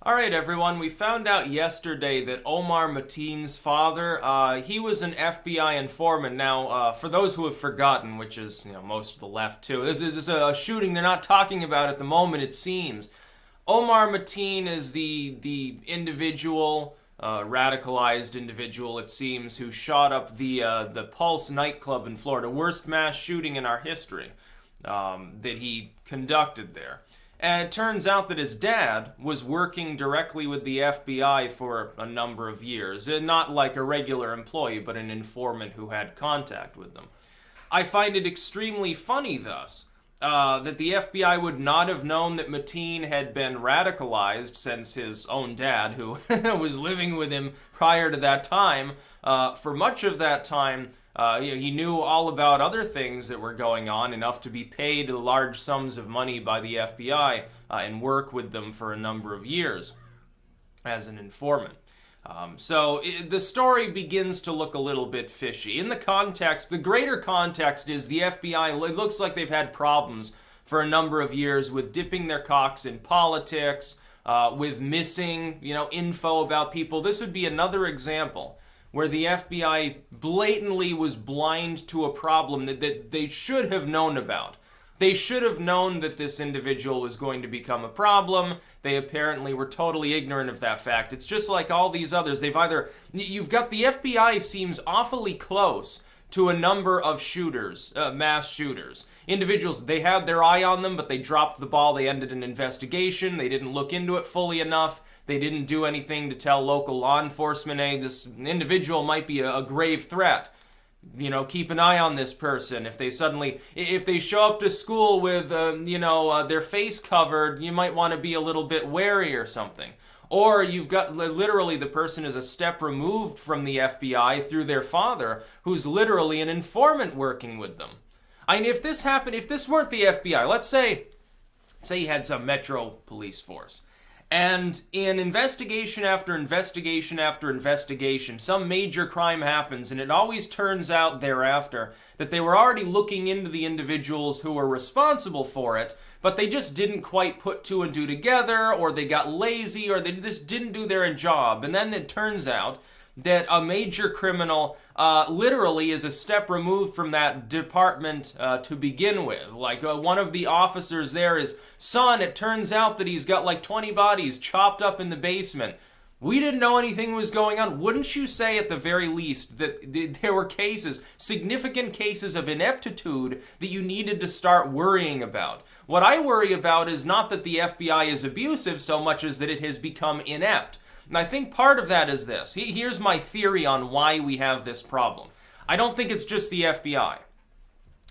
All right, everyone. We found out yesterday that Omar Mateen's father, he was an FBI informant. Now, for those who have forgotten, which is most of the left too, this is a shooting they're not talking about at the moment. It seems Omar Mateen is the individual, radicalized individual. It seems who shot up the Pulse nightclub in Florida, worst mass shooting in our history, that he conducted there. And it turns out that his dad was working directly with the FBI for a number of years. Not like a regular employee, but an informant who had contact with them. I find it extremely funny, thus, that the FBI would not have known that Mateen had been radicalized since his own dad, who was living with him prior to that time, for much of that time, he knew all about other things that were going on, enough to be paid large sums of money by the FBI and work with them for a number of years as an informant. The story begins to look a little bit fishy. In the context, the greater context is the FBI, it looks like they've had problems for a number of years with dipping their cocks in politics, with missing, info about people. This would be another example where the FBI blatantly was blind to a problem that they should have known about. They should have known that this individual was going to become a problem. They apparently were totally ignorant of that fact. It's just like all these others. You've got the FBI seems awfully close to a number of shooters, mass shooters. Individuals, they had their eye on them, but they dropped the ball. They ended an investigation. They didn't look into it fully enough. They didn't do anything to tell local law enforcement, hey, this individual might be a grave threat. Keep an eye on this person. If they show up to school with, their face covered, you might want to be a little bit wary or something. Or you've got literally the person is a step removed from the FBI through their father, who's literally an informant working with them. If this weren't the FBI, let's say you had some metro police force, and in investigation after investigation after investigation, some major crime happens, and it always turns out thereafter that they were already looking into the individuals who were responsible for it, but they just didn't quite put two and two together, or they got lazy, or they just didn't do their job. And then it turns out that a major criminal literally is a step removed from that department to begin with. Like one of the officers there is son, it turns out that he's got like 20 bodies chopped up in the basement. We didn't know anything was going on. Wouldn't you say at the very least that there were significant cases of ineptitude that you needed to start worrying about? What I worry about is not that the FBI is abusive so much as that it has become inept. And I think part of that is this. Here's my theory on why we have this problem. I don't think it's just the FBI.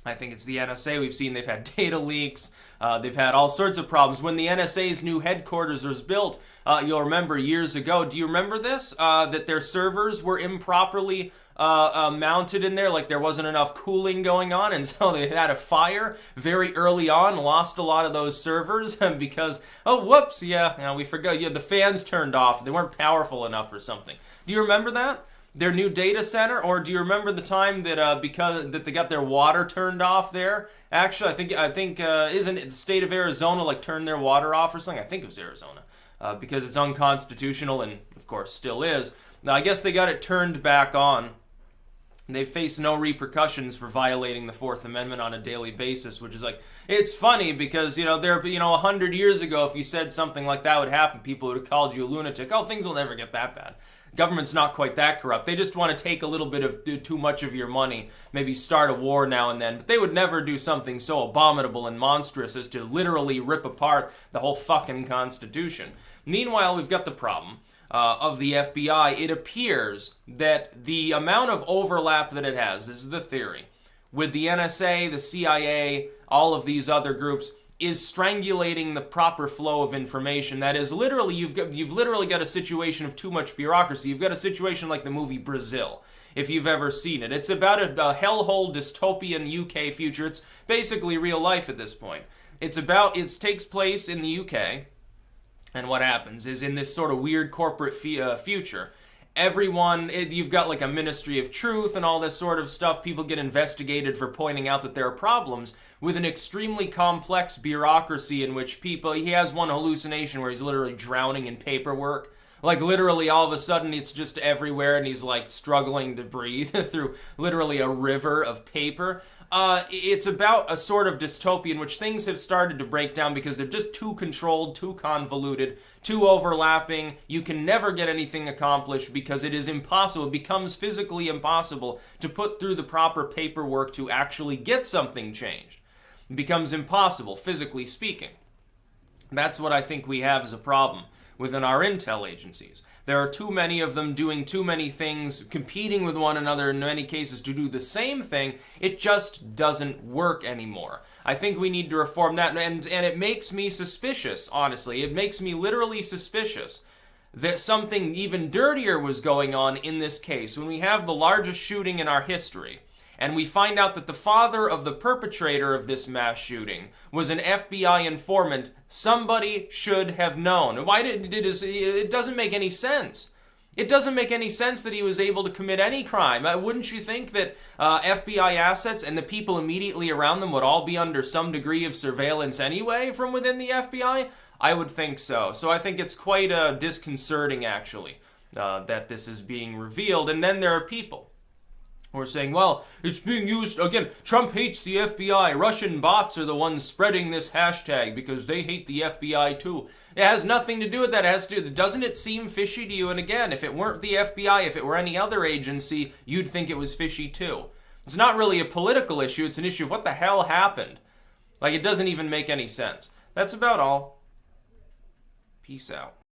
I think it's the NSA. We've seen they've had data leaks. They've had all sorts of problems. When the NSA's new headquarters was built, you'll remember years ago, do you remember this? That their servers were improperly mounted in there, like there wasn't enough cooling going on, and so they had a fire very early on, lost a lot of those servers because, we forgot, the fans turned off, they weren't powerful enough or something. Do you remember that? Their new data center? Or do you remember the time that because they got their water turned off there? Actually, I think isn't it the state of Arizona turned their water off or something? I think it was Arizona, because it's unconstitutional and of course still is. Now I guess they got it turned back on. They face no repercussions for violating the Fourth Amendment on a daily basis, which is it's funny because, 100 years ago, if you said something like that would happen, people would have called you a lunatic. Oh, things will never get that bad. Government's not quite that corrupt. They just want to take a little bit of too much of your money, maybe start a war now and then, but they would never do something so abominable and monstrous as to literally rip apart the whole fucking Constitution. Meanwhile, we've got the problem of the FBI. It appears that the amount of overlap that it has, this is the theory, with the NSA, the CIA, all of these other groups, is strangulating the proper flow of information. That is, literally, you've literally got a situation of too much bureaucracy. You've got a situation like the movie Brazil, if you've ever seen it. It's about a hellhole dystopian UK future. It's basically real life at this point. It takes place in the UK, and what happens is in this sort of weird corporate future, You've got like a Ministry of Truth and all this sort of stuff. People get investigated for pointing out that there are problems with an extremely complex bureaucracy in which he has one hallucination where he's literally drowning in paperwork. Like literally all of a sudden it's just everywhere and he's like struggling to breathe through literally a river of paper. It's about a sort of dystopia in which things have started to break down because they're just too controlled, too convoluted, too overlapping. You can never get anything accomplished because it is impossible. It becomes physically impossible to put through the proper paperwork to actually get something changed. It becomes impossible, physically speaking. That's what I think we have as a problem within our intel agencies. There are too many of them doing too many things, competing with one another in many cases to do the same thing. It just doesn't work anymore. I think we need to reform that, and it makes me suspicious, honestly. It makes me literally suspicious that something even dirtier was going on in this case. When we have the largest shooting in our history, and we find out that the father of the perpetrator of this mass shooting was an FBI informant, somebody should have known. It doesn't make any sense. It doesn't make any sense that he was able to commit any crime. Wouldn't you think that FBI assets and the people immediately around them would all be under some degree of surveillance anyway from within the FBI? I would think so. So I think it's quite disconcerting, actually, that this is being revealed. And then there are people who are saying, well, it's being used, again, Trump hates the FBI. Russian bots are the ones spreading this hashtag because they hate the FBI too. It has nothing to do with that. Doesn't it seem fishy to you? And again, if it weren't the FBI, if it were any other agency, you'd think it was fishy too. It's not really a political issue. It's an issue of what the hell happened. Like, it doesn't even make any sense. That's about all. Peace out.